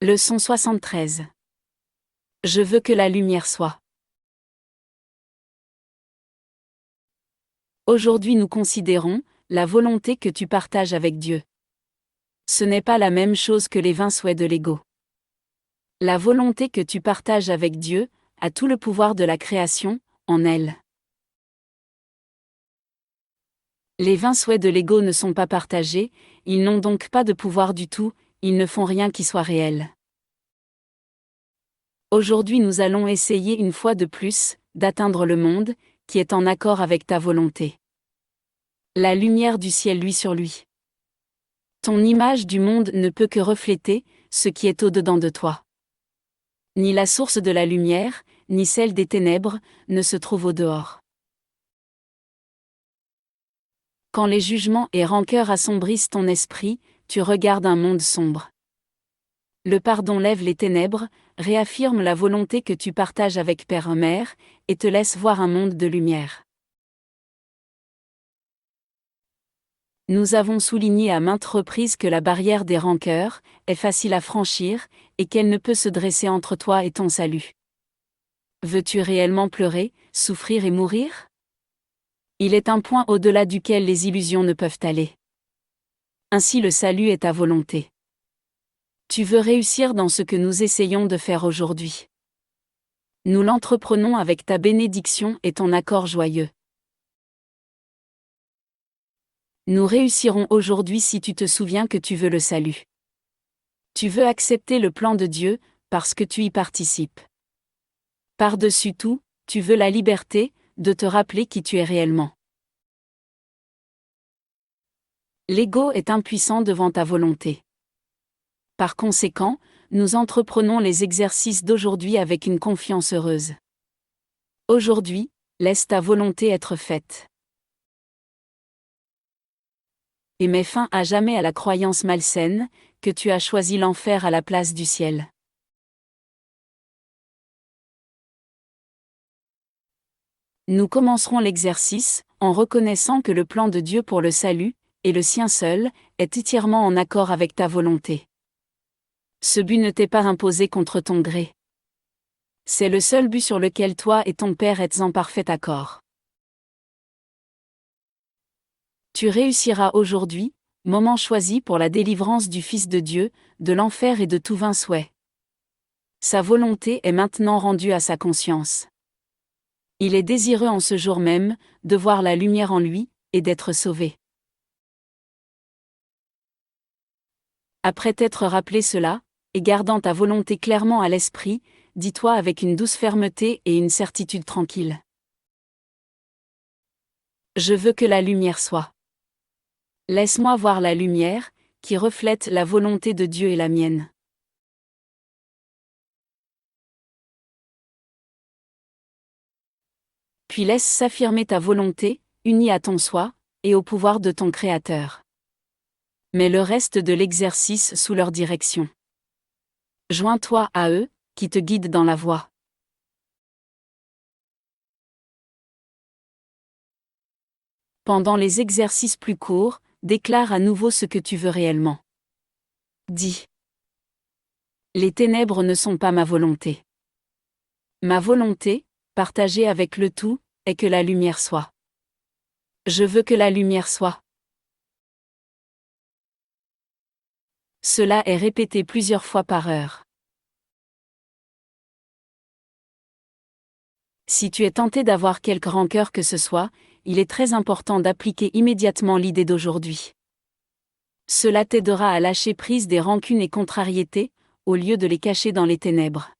Leçon 73. Je veux que la lumière soit. Aujourd'hui nous considérons la volonté que tu partages avec Dieu. Ce n'est pas la même chose que les vains souhaits de l'ego. La volonté que tu partages avec Dieu a tout le pouvoir de la création en elle. Les vains souhaits de l'ego ne sont pas partagés, ils n'ont donc pas de pouvoir du tout, ils ne font rien qui soit réel. Aujourd'hui nous allons essayer une fois de plus d'atteindre le monde qui est en accord avec ta volonté. La lumière du ciel luit sur lui. Ton image du monde ne peut que refléter ce qui est au-dedans de toi. Ni la source de la lumière, ni celle des ténèbres, ne se trouve au dehors. Quand les jugements et rancœurs assombrissent ton esprit, tu regardes un monde sombre. Le pardon lève les ténèbres, réaffirme la volonté que tu partages avec Père-Mère, et te laisse voir un monde de lumière. Nous avons souligné à maintes reprises que la barrière des rancœurs est facile à franchir, et qu'elle ne peut se dresser entre toi et ton salut. Veux-tu réellement pleurer, souffrir et mourir? Il est un point au-delà duquel les illusions ne peuvent aller. Ainsi le salut est ta volonté. Tu veux réussir dans ce que nous essayons de faire aujourd'hui. Nous l'entreprenons avec ta bénédiction et ton accord joyeux. Nous réussirons aujourd'hui si tu te souviens que tu veux le salut. Tu veux accepter le plan de Dieu, parce que tu y participes. Par-dessus tout, tu veux la liberté, de te rappeler qui tu es réellement. L'ego est impuissant devant ta volonté. Par conséquent, nous entreprenons les exercices d'aujourd'hui avec une confiance heureuse. Aujourd'hui, laisse ta volonté être faite. Et mets fin à jamais à la croyance malsaine, que tu as choisi l'enfer à la place du ciel. Nous commencerons l'exercice, en reconnaissant que le plan de Dieu pour le salut, et le sien seul, est entièrement en accord avec ta volonté. Ce but ne t'est pas imposé contre ton gré. C'est le seul but sur lequel toi et ton Père êtes en parfait accord. Tu réussiras aujourd'hui, moment choisi pour la délivrance du Fils de Dieu, de l'enfer et de tout vain souhait. Sa volonté est maintenant rendue à sa conscience. Il est désireux en ce jour même, de voir la lumière en lui, et d'être sauvé. Après t'être rappelé cela, et gardant ta volonté clairement à l'esprit, dis-toi avec une douce fermeté et une certitude tranquille. Je veux que la lumière soit. Laisse-moi voir la lumière, qui reflète la volonté de Dieu et la mienne. Puis laisse s'affirmer ta volonté, unie à ton soi, et au pouvoir de ton Créateur. Mets le reste de l'exercice sous leur direction. Joins-toi à eux, qui te guident dans la voie. Pendant les exercices plus courts, déclare à nouveau ce que tu veux réellement. Dis. Les ténèbres ne sont pas ma volonté. Ma volonté, partagée avec le tout, est que la lumière soit. Je veux que la lumière soit. Cela est répété plusieurs fois par heure. Si tu es tenté d'avoir quelque rancœur que ce soit, il est très important d'appliquer immédiatement l'idée d'aujourd'hui. Cela t'aidera à lâcher prise des rancunes et contrariétés, au lieu de les cacher dans les ténèbres.